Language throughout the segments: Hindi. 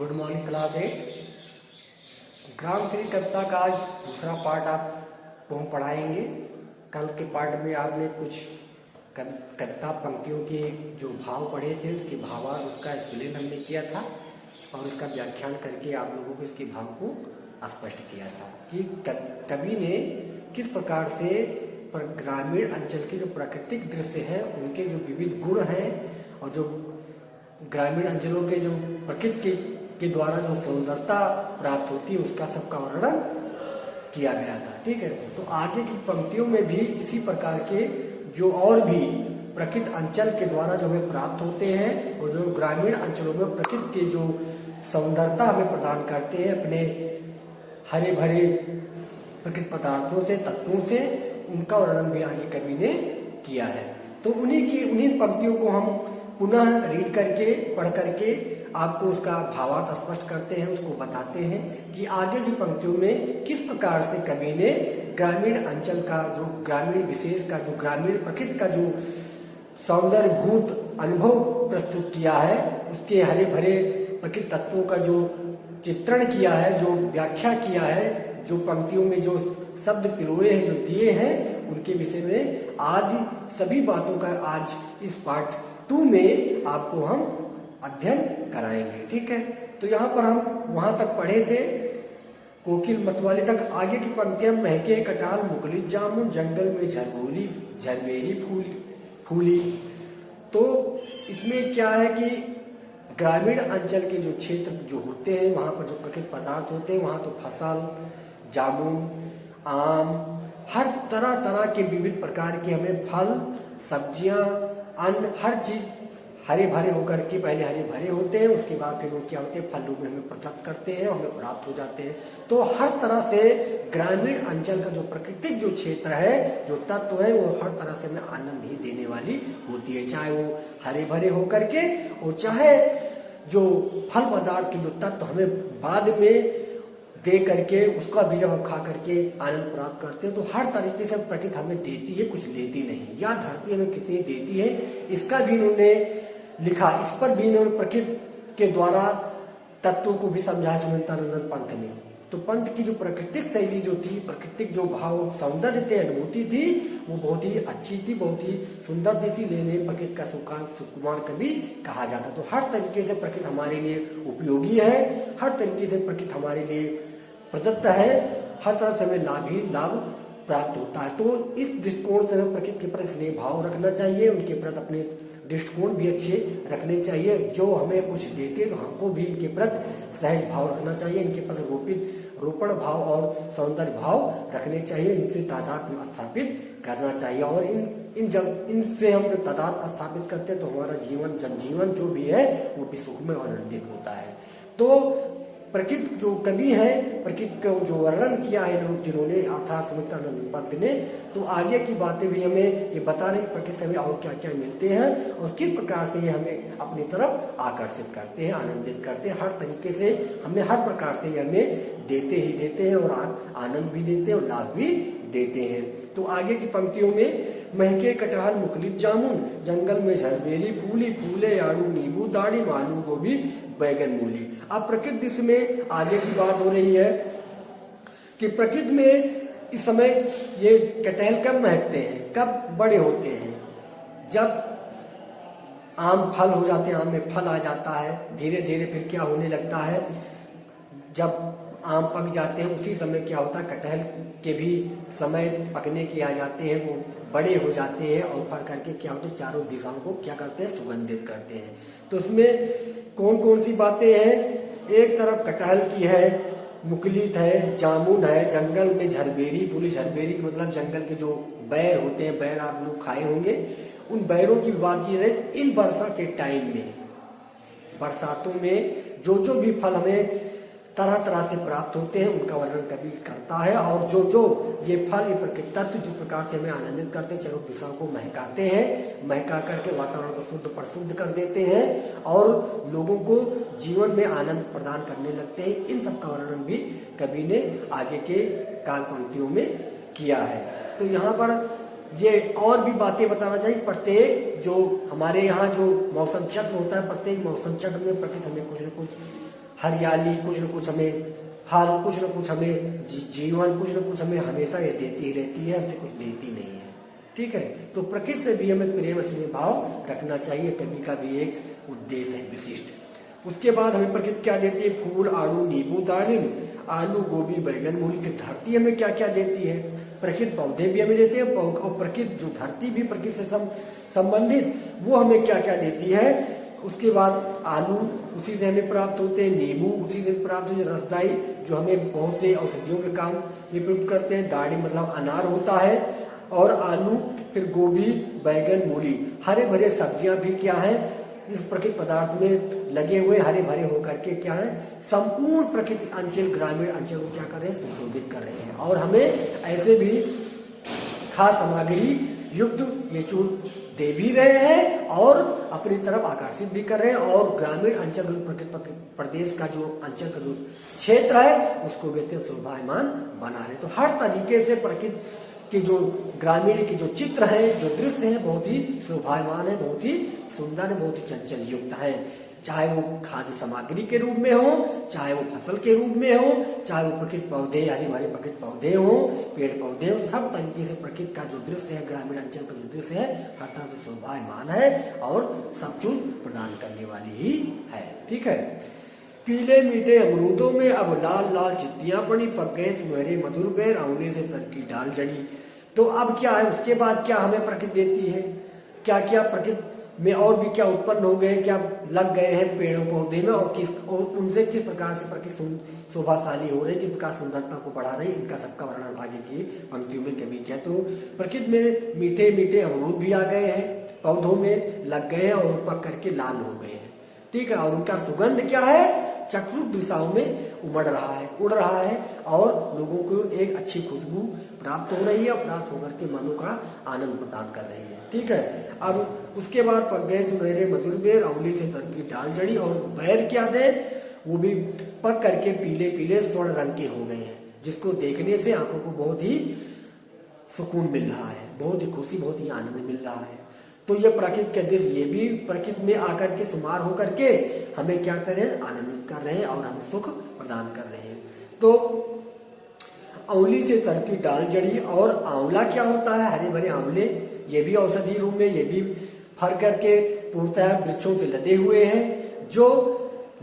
Good morning class 8। ग्राम श्री कविता का आज दूसरा पार्ट आपको हम पढ़ाएंगे। कल के पार्ट में आपने कुछ कविता पंक्तियों के जो भाव पढ़े थे, उसके भावार्थ उसका एक्सप्लेन हमने किया था और उसका व्याख्यान करके आप लोगों को इसके भाव को स्पष्ट किया था कि कवि ने किस प्रकार से ग्रामीण अंचल के जो प्राकृतिक दृश्य हैं, उनके जो विविध गुण हैं और जो ग्रामीण अंचलों के जो प्रकृति के द्वारा जो सुंदरता प्राप्त होती है, उसका सबका वर्णन किया गया था। ठीक है, तो आगे की पंक्तियों में भी इसी प्रकार के जो और भी प्रकृति अंचल के द्वारा जो हमें प्राप्त होते हैं और जो ग्रामीण अंचलों में प्रकृति के जो सौंदर्यता हमें प्रदान करते हैं अपने हरे भरे प्रकृति पदार्थों से, तत्वों से, उनका वर्णन भी आगे कवि ने किया है। तो उन्हीं पंक्तियों को हम पुनः रीड करके, पढ़ करके आपको उसका भावार्थ स्पष्ट करते हैं, उसको बताते हैं कि आगे की पंक्तियों में किस प्रकार से कवि ने ग्रामीण अंचल का जो ग्रामीण विशेष का जो ग्रामीण प्रकृति का जो सौंदर्यभूत अनुभव प्रस्तुत किया है, उसके हरे भरे प्रकृति तत्वों का जो चित्रण किया है, जो व्याख्या किया है, जो पंक्तियों में जो शब्द पिरोए हैं, जो दिए हैं, उनके विषय में आदि सभी बातों का आज इस पार्ट 2 में आपको हम अध्ययन कराएंगे। ठीक है, तो यहाँ पर हम वहां तक पढ़े थे कोकिल मतवाली तक। आगे की पंक्तियां महके कटाल मुकुलित जामुन जंगल में झरबोली झरबेरी फूली। तो इसमें क्या है कि ग्रामीण अंचल के जो क्षेत्र जो होते हैं, वहां पर जो प्रकृति पदार्थ होते हैं, वहां तो फसल, जामुन, आम, हर तरह तरह के विविध प्रकार के हमें फल, सब्जियां, अन्न, हर चीज हरे भरे होकर के पहले हरे भरे होते हैं, उसके बाद फिर वो क्या होते हैं, फल रूप में हमें प्रदान करते हैं, हमें प्राप्त हो जाते हैं। तो हर तरह से ग्रामीण अंचल का जो प्राकृतिक जो क्षेत्र है, जो तत्व है, वो हर तरह से हमें आनंद ही देने वाली होती है, चाहे वो हरे भरे होकर के और चाहे जो फल पदार्थ के जो तत्व हमें बाद में दे करके उसका भी जब हम खा करके आनंद प्राप्त करते हैं, तो हर तरीके से प्रकृति हमें देती है, कुछ लेती नहीं। या धरती हमें कितनी देती है, इसका भी इन्होंने लिखा, इस पर भी इन्होंने प्रकृति के द्वारा तत्वों को भी समझाया सुमंतानंदन पंत ने। तो पंत की जो प्राकृतिक शैली जो थी, प्राकृतिक जो भाव सौंदर्य थे, अनुभूति थी, वो बहुत ही अच्छी थी, बहुत ही सुंदर थी, इसीलिए प्रकृति का सुकुमार कवि कहा जाता। तो हर तरीके से प्रकृति हमारे लिए उपयोगी है, हर तरीके से प्रकृति हमारे लिए प्रदत्त है, हर तरह से हमें लाभ ही लाभ प्राप्त होता है। तो इस दृष्टिकोण से हमें प्रकृति के प्रति स्नेह भाव रखना चाहिए, उनके प्रति अपने दृष्टिकोण भी अच्छे रखने चाहिए। जो हमें कुछ देते तो हमको भी इनके प्रति सहज भाव रखना चाहिए, इनके प्रति रोपण भाव और सौंदर्य भाव रखने चाहिए, इनसे तादात्म्य स्थापित करना चाहिए। और इनसे हम जब तादात्म्य स्थापित करते हैं तो हमारा जीवन, जनजीवन जो भी है, वो भी सुखमय और आनंदित होता है। तो प्रकृति जो कवि है, प्रकृति का जो वर्णन किया है लोग जिन्होंने, अर्थात सुमित्रानंद पंत ने, तो आगे की बातें भी हमें ये बता रहे प्रकृति से हमें और क्या क्या मिलते हैं और किस प्रकार से ये हमें अपनी तरफ आकर्षित करते हैं, आनंदित करते हैं। हर तरीके से हमें हर प्रकार से ये हमें देते ही देते हैं और आनंद भी देते हैं और लाभ भी देते हैं। तो आगे की पंक्तियों में महके कटहल मुकुलित जामुन जंगल में झरबेरी फूली फूले आड़ू नींबू दाढ़ी आलू गोभी बैगन मूली। अब प्रकृति दृश्य में आगे की बात हो रही है कि प्रकृति में इस समय ये कटहल कब महकते हैं, कब बड़े होते हैं, जब आम फल हो जाते हैं, आम में फल आ जाता है, धीरे धीरे फिर क्या होने लगता है, जब आम पक जाते हैं उसी समय क्या होता है, कटहल के भी समय पकने के आ जाते हैं, वो बड़े हो जाते हैं और फल करके क्या होते हैं, चारों दिशाओं को क्या करते हैं, सुगंधित करते हैं। तो उसमें कौन कौन सी बातें हैं, एक तरफ कटहल की है, मुकुलित है, जामुन है, जंगल में झरबेरी फूली। झरबेरी का मतलब जंगल के जो बैर होते हैं, बैर आप लोग खाए होंगे, उन बैरों की बात की रहे। इन वर्षा के टाइम में, बरसातों में जो भी फल हमें तरह तरह से प्राप्त होते हैं, उनका वर्णन कवि करता है। और जो ये फल, ये प्रकृति तत्व जिस प्रकार से हमें आनंदित करते हैं, चारों दिशाओं को महकाते हैं, महका करके वातावरण को शुद्ध प्रशुद्ध कर देते हैं और लोगों को जीवन में आनंद प्रदान करने लगते हैं, इन सब का वर्णन भी कवि ने आगे के काल पंक्तियों में किया है। तो यहाँ पर ये और भी बातें बताना चाहिए। प्रत्येक जो हमारे यहाँ जो मौसम चक्र होता है, प्रत्येक मौसम चक्र में प्रकृति हमें कुछ न कुछ हरियाली, कुछ न कुछ हमें फल, कुछ न कुछ हमें जीवन, कुछ न कुछ हमें हमेशा ये देती रहती है, हमसे कुछ देती नहीं है। ठीक है, तो प्रकृति से भी हमें प्रेम स्नेह भाव रखना चाहिए, कभी का भी एक उद्देश्य है विशिष्ट। उसके बाद हमें प्रकृति क्या देती है? फूल, आड़ू, नींबू, दालिम, आलू, गोभी, बैगन, मूली की धरती हमें क्या क्या देती है? प्रकृति पौधे भी हमें देती है, और प्रकृति जो धरती भी प्रकृति से संबंधित वो हमें क्या क्या देती है? उसके बाद आलू उसी से हमें प्राप्त होते हैं, नींबू उसी से प्राप्त होते हैं, रसदाई जो हमें बहुत से औषधियों के काम में प्रयुक्त करते हैं, दाढ़ी मतलब अनार होता है, और आलू, फिर गोभी, बैगन, मूली, हरे भरे सब्जियां भी क्या है इस प्रकृति पदार्थ में लगे हुए हरे भरे होकर के क्या है संपूर्ण प्रकृति अंचल, ग्रामीण अंचल को क्या कर रहे हैं? सुशोभित कर रहे हैं। और हमें ऐसे भी खास सामग्री युक्त ये चूर्ण दे भी रहे हैं और अपनी तरफ आकर्षित भी कर रहे हैं, और ग्रामीण अंचल प्रदेश का जो अंचल का जो क्षेत्र है उसको भी शोभायमान बना रहे। तो हर तरीके से प्रकृति के जो ग्रामीण के जो चित्र है, जो दृश्य है, बहुत ही शोभायमान है, बहुत ही सुंदर है, बहुत ही चंचल युक्त है। चाहे वो खाद्य सामग्री के रूप में हो, चाहे वो फसल के रूप में हो, चाहे वो प्रकृति पौधे, हरे भरे प्रकृति पौधे हो, पेड़ पौधे हो, सब तरीके से प्रकृति का जो दृश्य है, ग्रामीण अंचल का जो दृश्य है, हर तरह से शोभायमान है और सब चीज प्रदान करने वाली ही है। ठीक है, पीले मीठे अमरूदों में अब लाल लाल चित्तियां पड़ी, पक गए सुनहरे मधुर बेर, आंवले से तर की डाल जड़ी। तो अब क्या है, उसके बाद क्या हमें प्रकृति देती है? क्या क्या प्रकृति में और भी क्या उत्पन्न हो गए, क्या लग गए हैं पेड़ों पौधे में, और उनसे किस प्रकार से प्रकृति शोभाशाली हो रही, किस प्रकार सुंदरता को बढ़ा रही, इनका सबका वर्णन आगे की पंक्तियों में कभी किया। तो प्रकृति में मीठे मीठे अमरूद भी आ गए हैं, पौधों में लग गए हैं और पक करके लाल हो गए हैं। ठीक है, और उनका सुगंध क्या है? चतुर्थ दिशाओं में उमड़ रहा है, उड़ रहा है, और लोगों को एक अच्छी खुशबू प्राप्त हो रही है, और प्राप्त होकर के मनो का आनंद प्रदान कर रही है। ठीक है, अब उसके बाद पक गए सुनहरे मधुर बेर, आंवले से तर की डाल जड़ी, और बैर क्या थे? वो भी पक करके पीले पीले स्वर्ण रंग के हो गए हैं, जिसको देखने से आंखों को बहुत ही सुकून मिल रहा है, बहुत ही खुशी, बहुत ही आनंद मिल रहा है। तो ये प्रकृति के दृश्य, ये भी प्रकृति में आकर के शुमार होकर के हमें क्या कर रहे हैं? आनंदित कर रहे हैं और हमें सुख प्रदान कर रहे हैं। तो आंवली से तर की डाल जड़ी, और आंवला क्या होता है? हरे भरे आंवले, ये भी औषधि रूप में, ये भी फर करके पूर्णतः वृक्षों से लदे हुए हैं, जो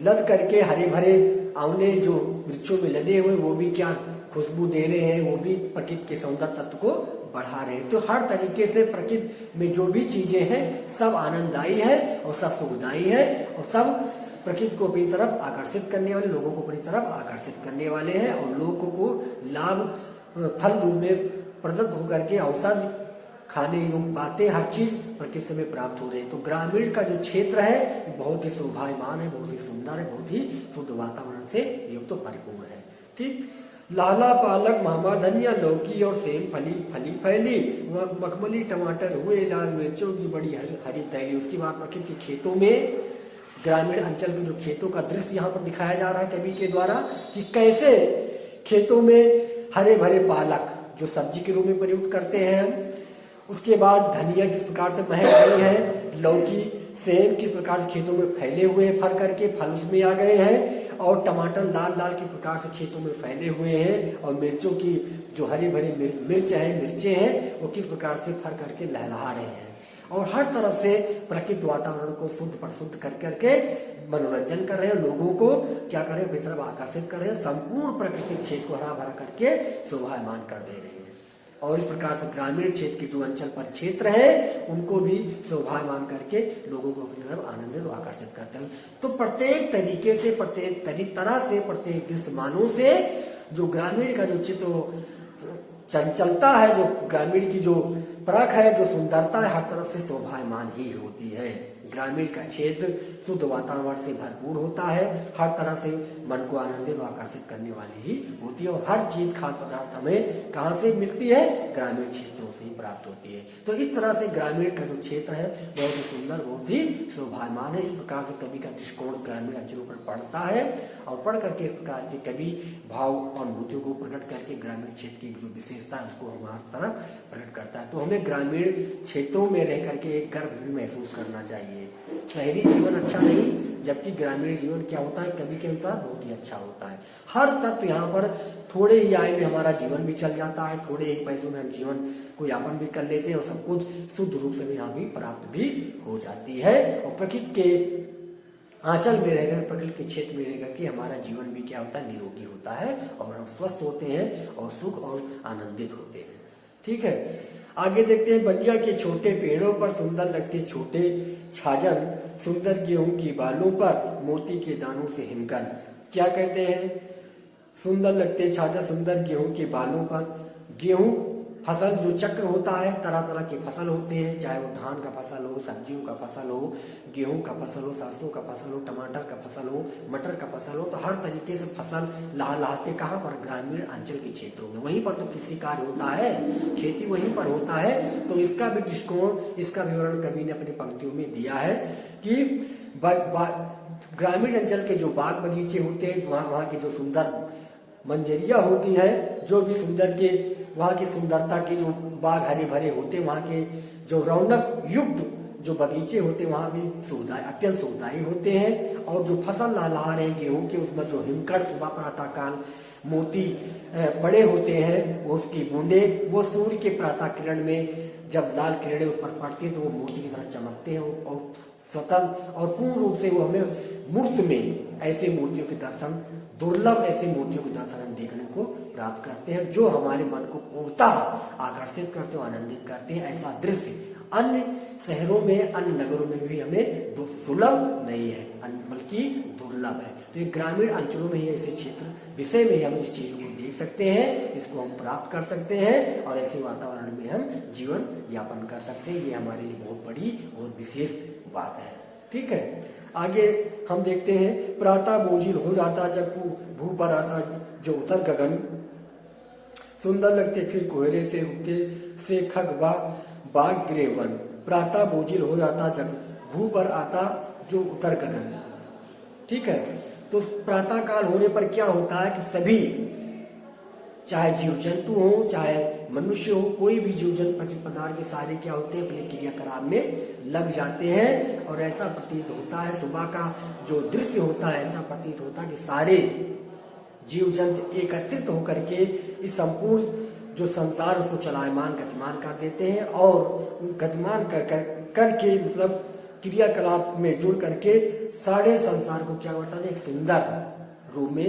लद करके हरे भरे आंवले जो वृक्षों में लदे हुए वो भी क्या खुशबू दे रहे हैं, वो भी प्रकृति के सौंदर्य तत्व को बढ़ा रहे हैं। तो हर तरीके से प्रकृति में जो भी चीजें हैं सब आनंददायी है और सब सुखदायी है, और सब प्रकृति को अपनी तरफ आकर्षित करने वाले, लोगों को अपनी तरफ आकर्षित करने वाले हैं, और लोगों को लाभ फल रूप में प्रदत्त होकर के औषध खाने योग्य बातें, हर चीज प्रकृति से में प्राप्त हो रही है। तो ग्रामीण का जो क्षेत्र है बहुत ही शोभायमान है, बहुत ही सुंदर है, बहुत ही शुद्ध वातावरण से युक्त तो परिपूर्ण है। ठीक, लाला पालक मामा धनिया लौकी और सेम फली फली फैली, मखमली टमाटर हुए लाल, मिर्चों की बड़ी हरी तैली। उसके बाद प्रकृति के खेतों में, ग्रामीण अंचल के जो खेतों का दृश्य यहाँ पर दिखाया जा रहा है कवि के द्वारा, कि कैसे खेतों में हरे भरे पालक जो सब्जी के रूप में प्रयुक्त करते हैं, उसके बाद धनिया किस प्रकार से महक रही है, लौकी सेम किस प्रकार से खेतों में फैले हुए हैं, फर करके फल उसमें आ गए हैं, और टमाटर लाल लाल किस प्रकार से खेतों में फैले हुए हैं, और मिर्चों की जो हरी भरी मिर्चें हैं वो किस प्रकार से फर करके लहला रहे हैं, और हर तरफ से प्रकृति वातावरण को शुद्ध प्रशुद्ध कर करके मनोरंजन कर रहे हैं, लोगों को क्या कर रहे हैं? अपनी तरफ आकर्षित कर रहे हैं, संपूर्ण प्राकृतिक क्षेत्र को हरा भरा करके शोभायमान कर दे रहे हैं। और इस प्रकार से ग्रामीण क्षेत्र के जो अंचल पर क्षेत्र है उनको भी शोभायमान करके लोगों को अपनी तरफ आनंदित और आकर्षित करते हैं। तो प्रत्येक तरीके से, प्रत्येक तरह से, प्रत्येक दृश्यमानों से जो ग्रामीण का जो चित्र चंचलता है, जो ग्रामीण की जो परख है, जो सुंदरता है, हर तरफ से शोभायमान ही होती है। ग्रामीण का क्षेत्र शुद्ध वातावरण से भरपूर होता है, हर तरह से मन को आनंदित और आकर्षित करने वाली ही होती है, और हर चीज खाद्य पदार्थ हमें कहाँ से मिलती है? ग्रामीण क्षेत्रों से ही प्राप्त होती है। तो इस तरह से ग्रामीण का जो क्षेत्र है बहुत ही सुंदर, बहुत ही शोभायमान है। इस प्रकार से कवि का दृष्टिकोण ग्रामीण अंचलों पर पड़ता है, और पढ़ करके इस प्रकार के कवि भाव और अनुभूतियों को प्रकट करके ग्रामीण क्षेत्र की जो विशेषता है उसको हमारी तरफ प्रकट करता है। तो हमें ग्रामीण क्षेत्रों में रह करके एक गर्व भी महसूस करना चाहिए। शहरी जीवन अच्छा नहीं, जबकि ग्रामीण जीवन क्या होता है कवि के अनुसार बहुत ही अच्छा होता है। हर तत्व यहाँ पर थोड़े ही आय में हमारा जीवन भी चल जाता है, थोड़े ही पैसों में हम जीवन को यापन भी कर लेते हैं और सब कुछ शुद्ध रूप से यहाँ भी प्राप्त भी हो जाती है। और प्रकृति के आंचल में रहकर, प्रकृति के क्षेत्र में रहकर के हमारा जीवन भी क्या होता है, निरोगी होता है और हम स्वस्थ होते हैं और सुख और आनंदित होते हैं। ठीक है, आगे देखते हैं। बगिया के छोटे पेड़ों पर सुंदर लगते छोटे छाजन, सुंदर गेहूं की बालों पर मोती के दानों से हिमकन। क्या कहते हैं, सुंदर लगते छाजन सुंदर गेहूं के बालों पर। गेहूं फसल जो चक्र होता है, तरह तरह के फसल होते हैं, चाहे वो धान का फसल हो, सब्जियों का फसल हो, गेहूं का फसल हो, सरसों का फसल हो, टमाटर का फसल हो, मटर का फसल हो, तो हर तरीके से फसल लहलहाते कहाँ पर, ग्रामीण अंचल के क्षेत्रों में। वहीं पर तो कृषि कार्य होता है, खेती वहीं पर होता है। तो इसका भी दृष्टिकोण, इसका विवरण कवि ने अपनी पंक्तियों में दिया है कि ग्रामीण अंचल के जो बाग बगीचे होते हैं, वहाँ की जो सुंदर मंजरिया होती है, जो भी सुंदर के वहाँ की सुंदरता के जो बाग हरे भरे होते हैं, वहाँ के जो रौनक युक्त जो बगीचे होते हैं, वहाँ भी सुविधाएं अत्यंत सुविधाएं होते हैं। और जो फसल लहलहा रहे गेहूं के, उसमें जो हिमकड़ सुबह प्रातः काल मोती बड़े होते हैं, वो उसकी बूंदे वो सूर्य के प्रातः किरण में जब लाल किरणें उस पर पड़ती हैं तो वो मोती की तरह चमकते हैं और स्वतंत्र और पूर्ण रूप से वो हमें मुफ्त में ऐसे मोतियों के दर्शन, दुर्लभ ऐसे मोतियों के दर्शन हम देखने को प्राप्त करते हैं, जो हमारे मन को पूर्णतः आकर्षित करते हैं, आनंदित करते हैं। ऐसा दृश्य अन्य शहरों में, अन्य नगरों में भी हमें सुलभ नहीं है, बल्कि दुर्लभ है। तो ये ग्रामीण अंचलों में ही ऐसे क्षेत्र विषय में हम इस चीज को देख सकते हैं, इसको हम प्राप्त कर सकते हैं और ऐसे वातावरण में हम जीवन यापन कर सकते हैं। ये हमारे लिए बहुत बड़ी और विशेष बात है। ठीक है, आगे हम देखते हैं। प्रातः बोझिल हो जाता जब भू पर आता जो उतर गगन, सुंदर लगते फिर कोहरे से उगते से खग बाग ग्रेवन। प्रातः बोझिल हो जाता जब भू पर आता जो उतर गगन। ठीक है, तो प्रातः काल होने पर क्या होता है कि सभी, चाहे जीव जंतु हो, चाहे मनुष्य हो, कोई भी जीव जंतु प्रकृति पदार्थ के सारे क्या होते हैं, अपने क्रियाकलाप में लग जाते हैं। और ऐसा प्रतीत होता है, सुबह का जो दृश्य होता है ऐसा प्रतीत होता है कि सारे जीव जंतु एकत्रित होकर के इस संपूर्ण जो संसार उसको चलायमान गतिमान कर देते हैं और गतिमान करके मतलब क्रियाकलाप में जुड़ करके सारे संसार को क्या करता है, एक सुंदर रूप में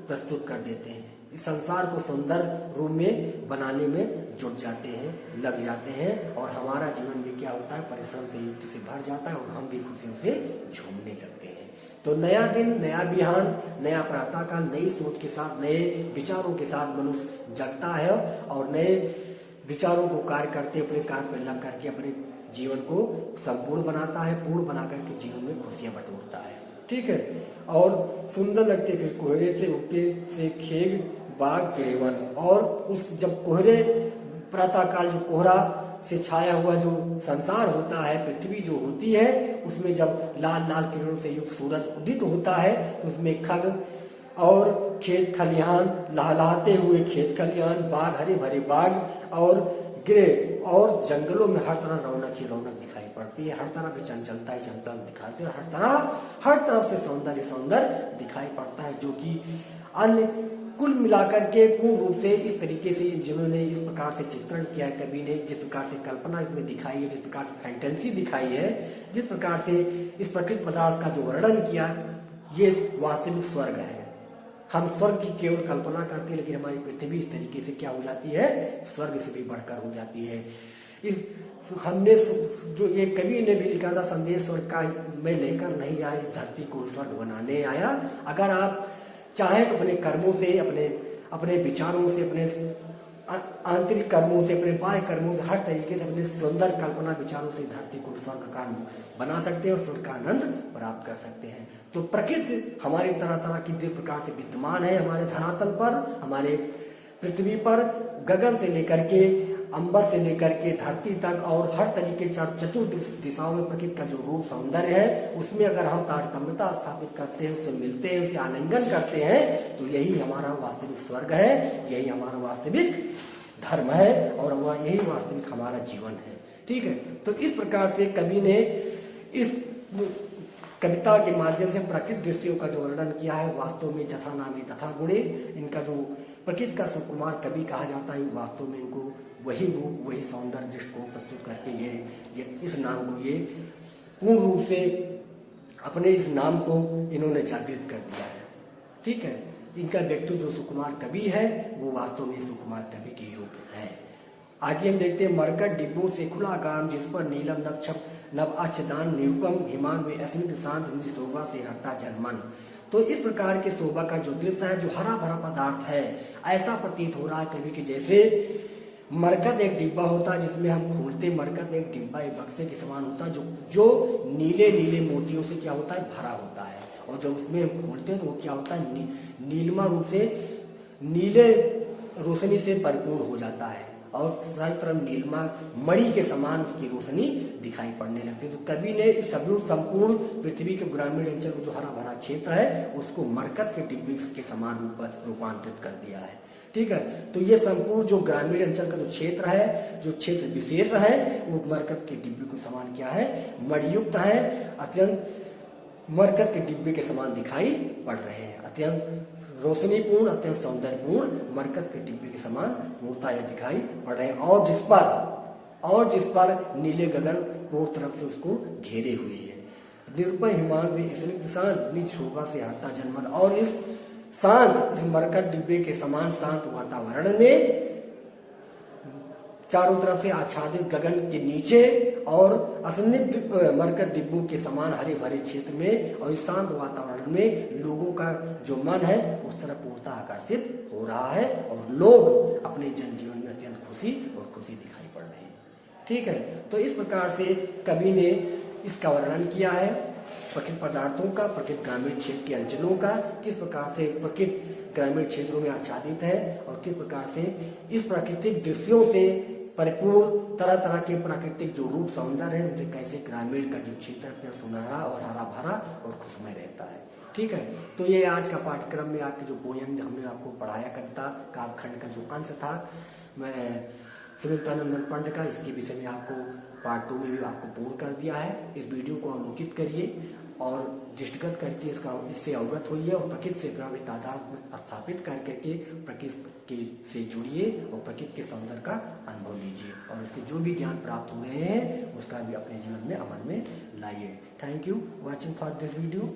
प्रस्तुत कर देते हैं। इस संसार को सुंदर रूप में बनाने में जुट जाते हैं, लग जाते हैं और हमारा जीवन भी क्या होता है, परिश्रम से युक्त से भर जाता है और हम भी खुशियों से झूमने लगते हैं। तो नया दिन, नया बिहान, नया प्रातः काल, नई सोच के साथ, नए विचारों के साथ मनुष्य जगता है और नए विचारों को कार्य करते, अपने कार्य में लग करके अपने जीवन को संपूर्ण बनाता है, पूर्ण बना करके जीवन में खुशियां बटोरता है। ठीक है, और सुंदर लगते फिर कोहरे से उगते से खेग बाग ग्रेवन। और उस जब कोहरे प्रातः काल जो कोहरा से छाया हुआ जो संसार होता है, पृथ्वी जो होती है, उसमें जब लाल लाल किरणों से युक्त सूरज उदित होता है, उसमें खग और खेत खलिहान, लहलहाते हुए खेत खलिहान, बाग हरे भरे बाग और ग्रे और जंगलों में हर तरह रौनक ही रौनक दिखाई पड़ती है। हर तरफ भी चंचलता ही चंचल दिखाते हैं, हर तरफ से सौंदर्य सौंदर्य दिखाई पड़ता है, जो कि अन्य कुल मिलाकर के पूर्ण रूप से इस तरीके से जिन्होंने इस प्रकार से चित्रण किया है कवि ने, जिस प्रकार से कल्पना इसमें दिखाई है, जिस प्रकार से फैंटेसी दिखाई है, जिस प्रकार से इस प्रकृति पदार्थ का जो वर्णन किया, ये वास्तविक स्वर्ग है। हम स्वर्ग की केवल कल्पना करते हैं, लेकिन हमारी पृथ्वी इस तरीके से क्या हो जाती है, स्वर्ग से भी बढ़कर हो जाती है। इस हमने जो ये कवि ने भी लिखा था, संदेश स्वर्ग का मैं लेकर नहीं आया, इस धरती को स्वर्ग बनाने आया। अगर आप चाहे तो अपने कर्मों से, अपने विचारों से, अपने आंतरिक कर्मों से, अपने बाह्य कर्मों से, हर तरीके से अपने सुंदर कल्पना विचारों से धरती को स्वर्ग का बना सकते हैं और स्वर्ग का आनंद प्राप्त कर सकते हैं। तो प्रकृति हमारी तरह तरह की जिस प्रकार से विद्यमान है हमारे धरातल पर, हमारे पृथ्वी पर, गगन से लेकर के अंबर से लेकर के धरती तक और हर तरीके चतुर्थ दिशाओं में प्रकृति का जो रूप सौंदर्य है, उसमें अगर हम तारतम्यता स्थापित करते हैं, उससे मिलते हैं, उसे आलिंगन करते हैं, तो यही हमारा वास्तविक स्वर्ग है, यही हमारा वास्तविक धर्म है और वह यही वास्तविक हमारा जीवन है। ठीक है, तो इस प्रकार से कवि ने इस कविता के माध्यम से प्राकृतिक दृश्यों का जो वर्णन किया है, वास्तव में जथा नामे तथा गुणे, इनका जो प्रकृति का सुकुमार कवि कहा जाता है, वास्तव में इनको वही रूप, वही सौंदर्य दृष्टि को प्रस्तुत करके ये इस नाम को ये पूर्ण रूप से अपने इस नाम को इन्होंने जागृत कर दिया है। ठीक है, इनका व्यक्तित्व जो सुकुमार कवि है वो वास्तव में सुकुमार कवि के योग्य है। आगे हम देखते हैं, मरकट डिब्बों से खुला काम, जिस पर नीलम नक्षप नव आच्छादन निरुपम हिमान में अस्मित शांत निधि शोभा से हटता जनमन। तो इस प्रकार के शोभा का जो दृश्य है, जो हरा भरा पदार्थ है, ऐसा प्रतीत हो रहा है कवि के जैसे मरकत एक डिब्बा होता है जिसमें हम खोलते, मरकत एक डिब्बा एक बक्से के समान होता है जो नीले नीले मोतियों से क्या होता है, भरा होता है। और जब उसमें हम खोलते हैं तो वो क्या होता है, नीलमा रूप से नीले रोशनी से भरपूर हो जाता है और सारी तरफ नीलमा मणि के समान उसकी रोशनी दिखाई पड़ने लगती है। तो कवि ने इस संपूर्ण पृथ्वी के ग्रामीण अंचल को जो हरा भरा क्षेत्र है उसको मरकत के डिब्बे के समान रूपांतरित कर दिया है। ठीक है, तो ये संपूर्ण जो ग्रामीण अंचल का जो क्षेत्र है, जो क्षेत्र विशेष है, वो मरकत के डिब्बे को समान क्या है, मणियुक्त है, अत्यंत मरकत के डिब्बे के समान दिखाई पड़ रहे हैं। अत्यंत रोशनीपूर्ण, अत्यंत सौंदर्यपूर्ण मरकत के डिब्बे के समान मूर्ता ये दिखाई पड़ रहे हैं, और जिस पर नीले गगन पूर्व तरफ से उसको घेरे हुए है। निरुपम हिमान में स्निग्ध शांत निज शोभा से हटता जनमन। और इस शांत, इस मरकत डिब्बे के समान शांत वातावरण में चारों तरफ से आच्छादित गगन के नीचे और असनिग्ध मरकत डिब्बों के समान हरे भरे क्षेत्र में और इस शांत वातावरण में लोगों का जो मन है उस तरफ पूर्णतः आकर्षित हो रहा है और लोग अपने जनजीवन में अत्यंत खुशी दिखाई पड़ रहे हैं। ठीक है, तो इस प्रकार से कवि ने इसका वर्णन किया है, प्रकृति पदार्थों का, प्रकृति ग्रामीण क्षेत्र के अंचलों का, किस प्रकार से प्रकृति ग्रामीण क्षेत्रों में आच्छादित है और किस प्रकार से इस प्राकृतिक दृश्यों से परिपूर्ण तरह तरह के प्राकृतिक जो रूप सौंदर्य है उनसे कैसे ग्रामीण का जो क्षेत्र है सुनहरा और हरा भरा और खुशमय रहता है। ठीक है, तो ये आज का पाठ्यक्रम में आपके जो पोयम हमने आपको पढ़ाया, कविता काव्यखंड का जो अंश था, मैं सुनीतानंदन पंडित का, इसके विषय में आपको पार्ट 2 में भी आपको पूर्ण कर दिया है। इस वीडियो को अवलोकित करिए और दृष्टिगत करके इससे अवगत होइए और प्रकृति से प्रभावित तादाद में स्थापित करके प्रकृति से जुड़िए और प्रकृति के सौंदर्य का अनुभव लीजिए और इससे जो भी ज्ञान प्राप्त हो रहे हैं उसका भी अपने जीवन में अमल में लाइए। Thank you watching for this video.